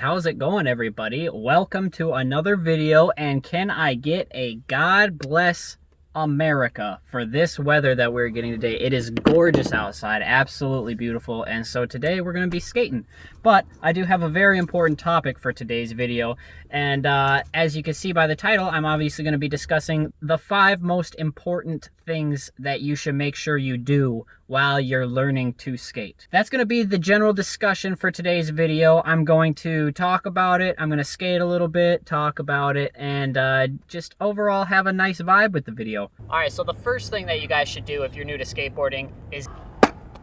How's it going, everybody? Welcome to another video, and can I get a God bless America for this weather that we're getting today? It is gorgeous outside, absolutely beautiful, and so today we're going to be skating. But I do have a very important topic for today's video, and as you can see by the title, I'm obviously going to be discussing the 5 most important things that you should make sure you do while you're learning to skate. That's going to be the general discussion for today's video. I'm going to talk about it, I'm going to skate a little bit, talk about it, and just overall have a nice vibe with the video. Alright, so the first thing that you guys should do if you're new to skateboarding is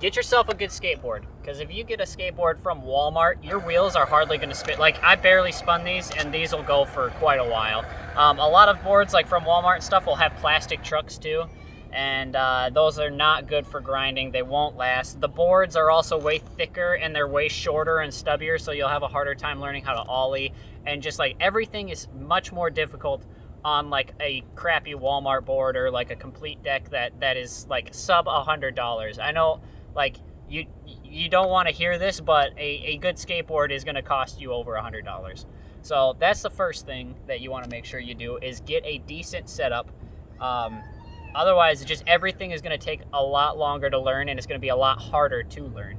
get yourself a good skateboard. Because if you get a skateboard from Walmart, your wheels are hardly going to spin. Like, I barely spun these, and these will go for quite a while. A lot of boards, like from Walmart and stuff, will have plastic trucks too. And those are not good for grinding. They won't last. The boards are also way thicker, and they're way shorter and stubbier, so you'll have a harder time learning how to ollie. And just like everything is much more difficult on like a crappy Walmart board or like a complete deck that is like sub $100. I know, like, you don't want to hear this, but a good skateboard is going to cost you over $100. So that's the first thing that you want to make sure you do, is get a decent setup. Otherwise, just everything is going to take a lot longer to learn, and it's going to be a lot harder to learn.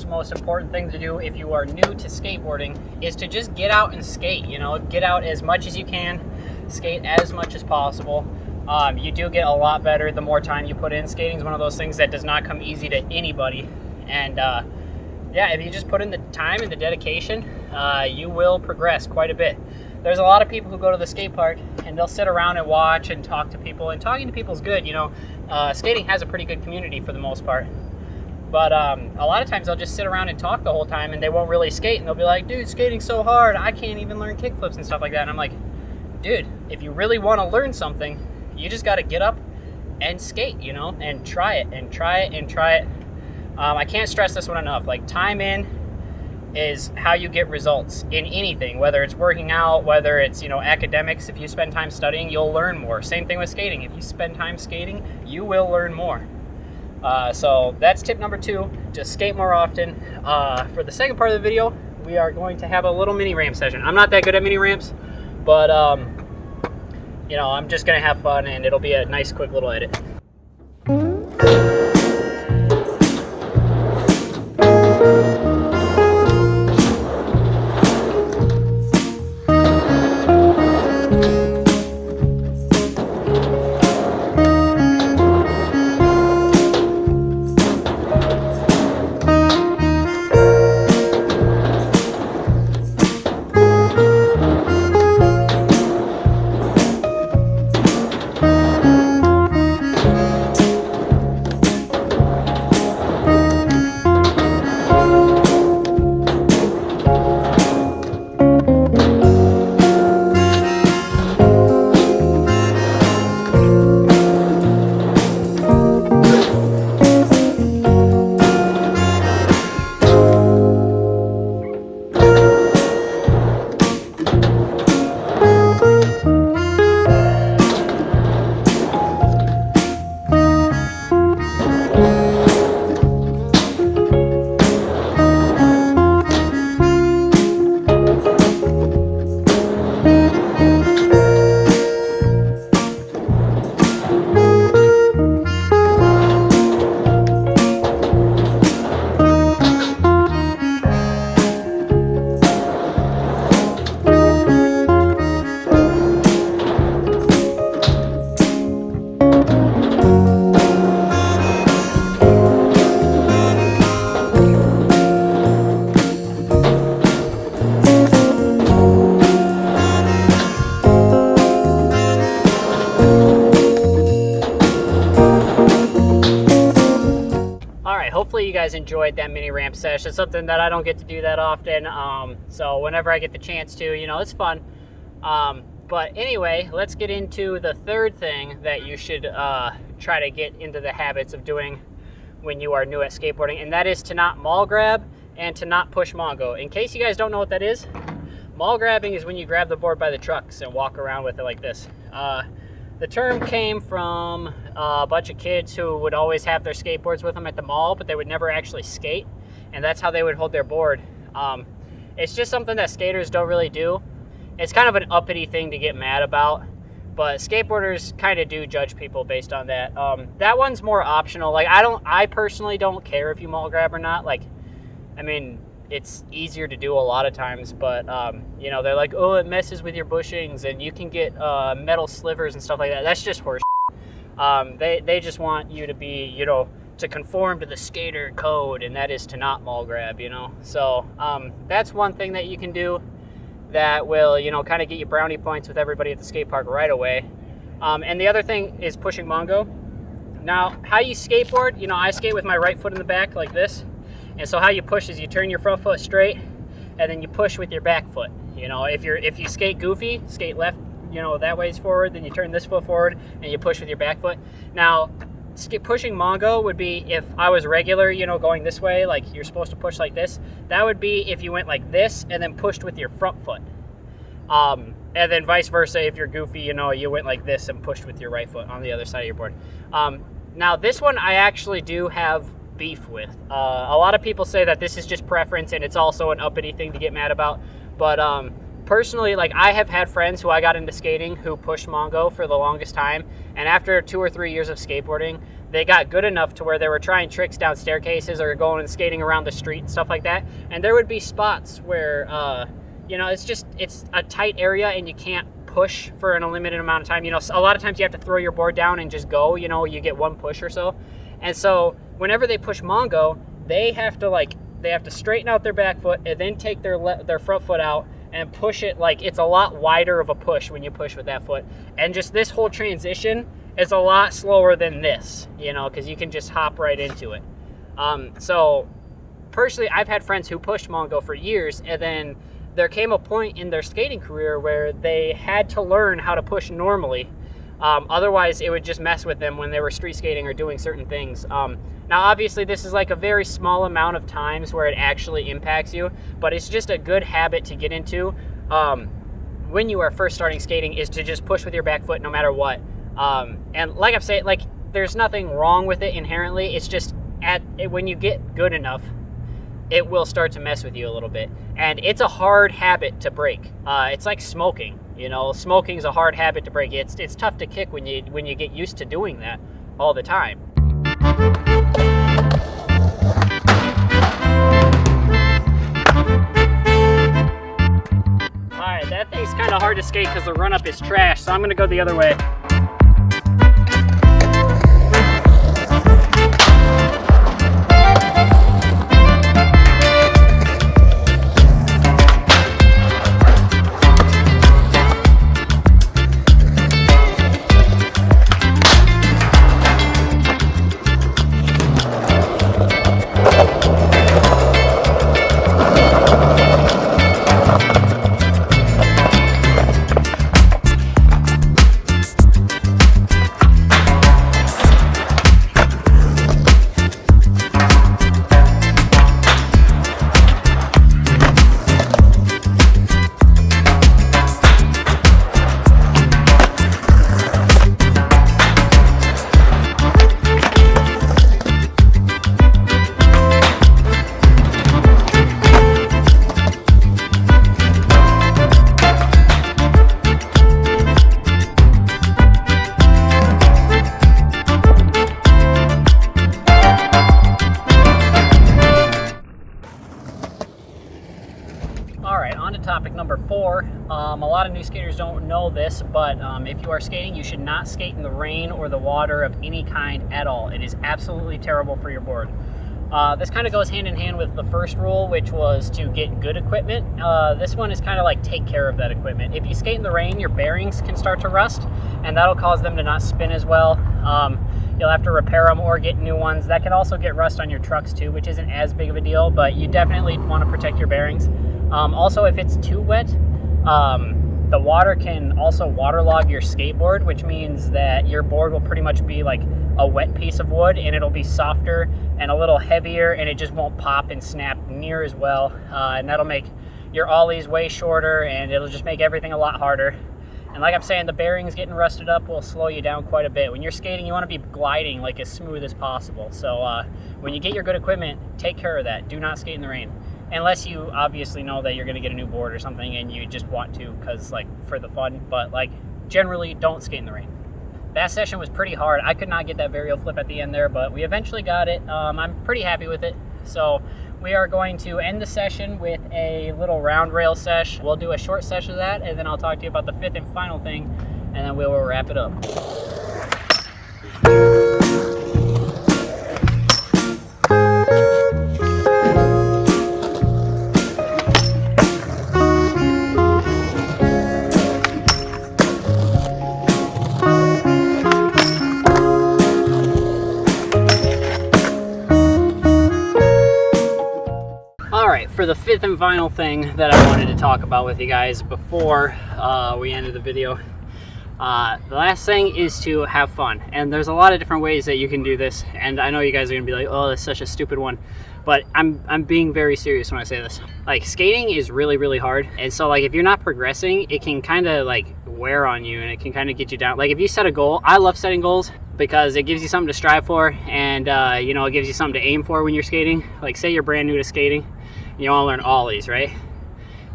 Most important thing to do if you are new to skateboarding is to just get out and skate. You know, get out as much as you can, skate as much as possible. You do get a lot better the more time you put in. Skating is one of those things that does not come easy to anybody, and yeah, if you just put in the time and the dedication, you will progress quite a bit. There's a lot of people who go to the skate park and they'll sit around and watch and talk to people, and talking to people is good. You know, skating has a pretty good community for the most part. But a lot of times they'll just sit around and talk the whole time, and they won't really skate, and they'll be like, dude, skating's so hard, I can't even learn kickflips and stuff like that. And I'm like, dude, if you really want to learn something, you just got to get up and skate, you know, and try it and try it and try it. I can't stress this one enough. Like, time in is how you get results in anything, whether it's working out, whether it's, you know, academics. If you spend time studying, you'll learn more. Same thing with skating. If you spend time skating, you will learn more. So that's tip number 2, just skate more often. For the second part of the video, we are going to have a little mini ramp session. I'm not that good at mini ramps, but you know, I'm just gonna have fun, and it'll be a nice quick little edit. guys enjoyed that mini ramp session. It's something that I don't get to do that often. So whenever I get the chance to, you know, it's fun. But anyway, let's get into the third thing that you should try to get into the habits of doing when you are new at skateboarding, and that is to not maul grab and to not push mongo. In case you guys don't know what that is, maul grabbing is when you grab the board by the trucks and walk around with it like this. The term came from a bunch of kids who would always have their skateboards with them at the mall, but they would never actually skate, and that's how they would hold their board. It's just something that skaters don't really do. It's kind of an uppity thing to get mad about, but skateboarders kind of do judge people based on that. That one's more optional. Like, I personally don't care if you maul grab or not. Like, I mean, it's easier to do a lot of times, but you know, they're like, oh, it messes with your bushings and you can get metal slivers and stuff like that. That's just horse. They just want you to be, you know, to conform to the skater code, and that is to not maul grab, you know. So that's one thing that you can do that will, you know, kind of get you brownie points with everybody at the skate park right away. And the other thing is pushing mongo. Now, how you skateboard, you know, I skate with my right foot in the back like this. And so how you push is you turn your front foot straight and then you push with your back foot. You know, if you skate goofy, skate left, you know, that way's forward, then you turn this foot forward and you push with your back foot. Now, pushing mongo would be if I was regular, you know, going this way, like you're supposed to push like this. That would be if you went like this and then pushed with your front foot. And then vice versa, if you're goofy, you know, you went like this and pushed with your right foot on the other side of your board. Now, this one I actually do have beef with. A lot of people say that this is just preference and it's also an uppity thing to get mad about. But personally, like, I have had friends who I got into skating who pushed mongo for the longest time, and after 2 or 3 years of skateboarding, they got good enough to where they were trying tricks down staircases or going and skating around the street and stuff like that. And there would be spots where, you know, it's a tight area and you can't push for an unlimited amount of time. You know, a lot of times you have to throw your board down and just go, you know, you get one push or so. And so whenever they push mongo, they have to straighten out their back foot and then take their front foot out and push it. Like, it's a lot wider of a push when you push with that foot. And just this whole transition is a lot slower than this, you know, because you can just hop right into it. So personally, I've had friends who pushed mongo for years, and then there came a point in their skating career where they had to learn how to push normally. Otherwise, it would just mess with them when they were street skating or doing certain things. Now, obviously, this is like a very small amount of times where it actually impacts you, but it's just a good habit to get into when you are first starting skating, is to just push with your back foot no matter what. And like I'm saying, like, there's nothing wrong with it inherently. It's just when you get good enough, it will start to mess with you a little bit. And it's a hard habit to break. It's like smoking. You know, smoking is a hard habit to break. It's tough to kick when you get used to doing that all the time. Alright, that thing's kind of hard to skate because the run-up is trash, so I'm going to go the other way. Topic number 4. A lot of new skaters don't know this, but if you are skating, you should not skate in the rain or the water of any kind at all. It is absolutely terrible for your board. This kind of goes hand in hand with the first rule, which was to get good equipment. This one is kind of like take care of that equipment. If you skate in the rain, your bearings can start to rust, and that'll cause them to not spin as well. you'll have to repair them or get new ones. That can also get rust on your trucks too, which isn't as big of a deal, but you definitely want to protect your bearings. Also, if it's too wet, the water can also waterlog your skateboard, which means that your board will pretty much be like a wet piece of wood, and it'll be softer and a little heavier, and it just won't pop and snap near as well. And that'll make your ollies way shorter, and it'll just make everything a lot harder. And like I'm saying, the bearings getting rusted up will slow you down quite a bit. When you're skating, you want to be gliding like as smooth as possible. So when you get your good equipment, take care of that. Do not skate in the rain. Unless you obviously know that you're going to get a new board or something and you just want to because like for the fun. But like generally, don't skate in the rain. That session was pretty hard. I could not get that varial flip at the end there, but we eventually got it. I'm pretty happy with it. So we are going to end the session with a little round rail sesh. We'll do a short session of that, and then I'll talk to you about the fifth and final thing, and then we will wrap it up. For the fifth and final thing that I wanted to talk about with you guys before we ended the video, the last thing is to have fun. And there's a lot of different ways that you can do this, and I know you guys are gonna be like, oh, that's such a stupid one, but I'm being very serious when I say this. Like, skating is really, really hard, and so like if you're not progressing, it can kind of like wear on you, and it can kind of get you down. Like if you set a goal, I love setting goals because it gives you something to strive for, and you know, it gives you something to aim for when you're skating. Like say you're brand new to skating, you want to learn ollies, right?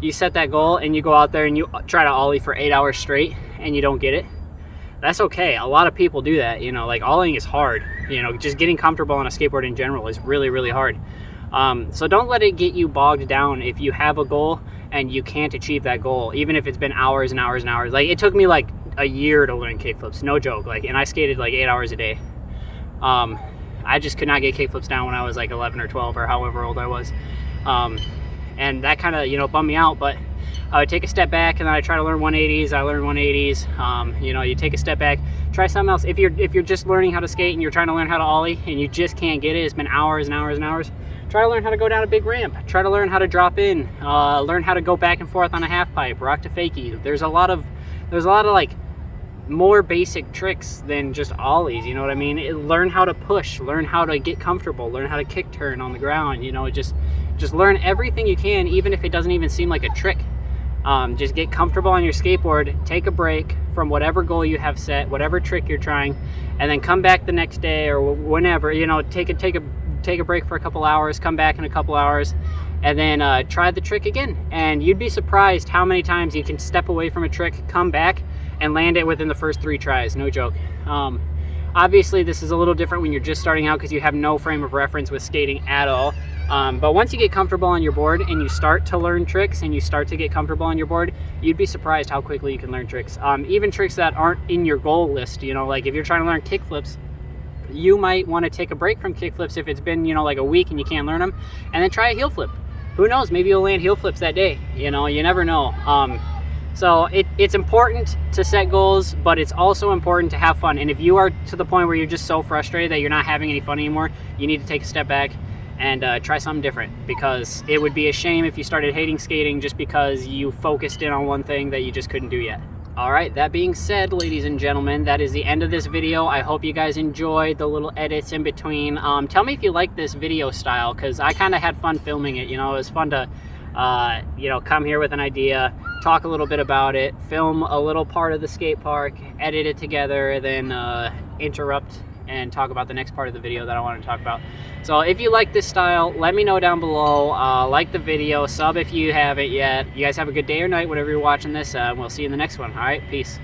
You set that goal and you go out there and you try to ollie for 8 hours straight and you don't get it. That's okay. A lot of people do that, you know, like ollieing is hard. You know, just getting comfortable on a skateboard in general is really, really hard. So don't let it get you bogged down if you have a goal and you can't achieve that goal, even if it's been hours and hours and hours. Like it took me like a year to learn kickflips, no joke. Like, and I skated like 8 hours a day. I just could not get kickflips down when I was like 11 or 12 or however old I was. And that kind of, you know, bummed me out, but I would take a step back and then I try to learn 180s. I learned 180s. You know, you take a step back, try something else. If you're just learning how to skate and you're trying to learn how to ollie and you just can't get it, it's been hours and hours and hours, try to learn how to go down a big ramp. Try to learn how to drop in, learn how to go back and forth on a half pipe, rock to fakie. There's a lot of like more basic tricks than just ollies, you know what I mean? Learn how to push, learn how to get comfortable, learn how to kick turn on the ground, you know, just learn everything you can, even if it doesn't even seem like a trick. Just get comfortable on your skateboard, take a break from whatever goal you have set, whatever trick you're trying, and then come back the next day or whenever, you know, take a break for a couple hours, come back in a couple hours, and then try the trick again. And you'd be surprised how many times you can step away from a trick, come back, and land it within the first 3 tries, no joke. Obviously, this is a little different when you're just starting out because you have no frame of reference with skating at all. But once you get comfortable on your board and you start to learn tricks and you start to get comfortable on your board, you'd be surprised how quickly you can learn tricks. Even tricks that aren't in your goal list, you know, like if you're trying to learn kickflips, you might want to take a break from kickflips if it's been, you know, like a week and you can't learn them, and then try a heel flip. Who knows, maybe you'll land heel flips that day, you know, you never know. So it's important to set goals, but it's also important to have fun. And if you are to the point where you're just so frustrated that you're not having any fun anymore, you need to take a step back and try something different, because it would be a shame if you started hating skating just because you focused in on one thing that you just couldn't do yet. All right, that being said, ladies and gentlemen, that is the end of this video. I hope you guys enjoyed the little edits in between. Tell me if you like this video style, because I kind of had fun filming it. You know, it was fun to you know, come here with an idea, talk a little bit about it, film a little part of the skate park, edit it together, then interrupt and talk about the next part of the video that I want to talk about. So if you like this style, let me know down below. Like the video, sub if you haven't yet. You guys have a good day or night, whatever you're watching this, and we'll see you in the next one. All right, peace.